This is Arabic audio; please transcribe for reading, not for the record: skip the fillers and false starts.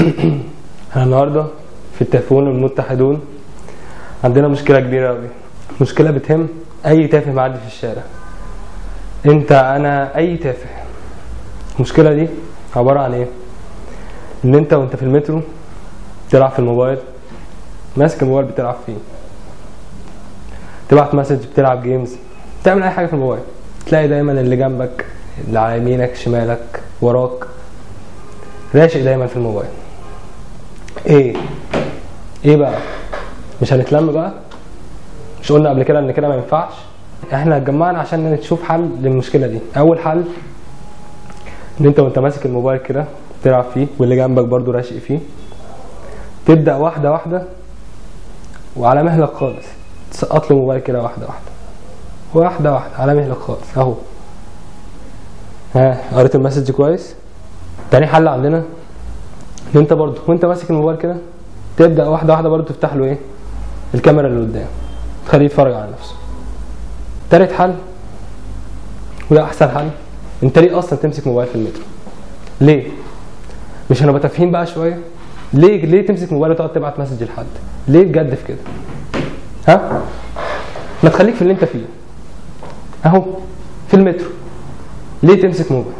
احنا النهارده في التافهون المتحدون عندنا مشكله كبيره قوي. مشكله بتهم اي تافه معدي في الشارع، انت انا اي تافه. المشكله دي عباره عن ايه؟ ان انت وانت في المترو بتلعب في الموبايل، ماسك الموبايل بتلعب فيه، تبعت مسج، بتلعب جيمز، بتعمل اي حاجه في الموبايل، تلاقي دايما اللي جنبك، اللي على يمينك، شمالك، وراك، راشق دايما في الموبايل. ايه بقى؟ مش هنتلم بقى؟ مش قلنا قبل كده ان كده ما ينفعش؟ احنا اتجمعنا عشان نشوف حل للمشكله دي. اول حل ان انت وانت ماسك الموبايل كده تلعب فيه واللي جنبك برضو راشق فيه، تبدا واحده واحده وعلى مهلك خالص تسقط له الموبايل كده واحده واحده على مهلك خالص اهو. قريت المسج كويس؟ تاني حل عندنا ان انت برضو وانت ماسك الموبايل كده تبدا واحده واحده برضو تفتح له الكاميرا اللي قدام، تخليه يتفرج على نفسه. تالت حل وده احسن حل، انت ليه اصلا تمسك موبايل في المترو؟ ليه؟ مش هنبقى تافهين بقى شويه؟ ليه تمسك موبايل وتقعد تبعت مسج لحد؟ ليه بجد في كده؟ ما تخليك في اللي انت فيه اهو في المترو. ليه تمسك موبايل؟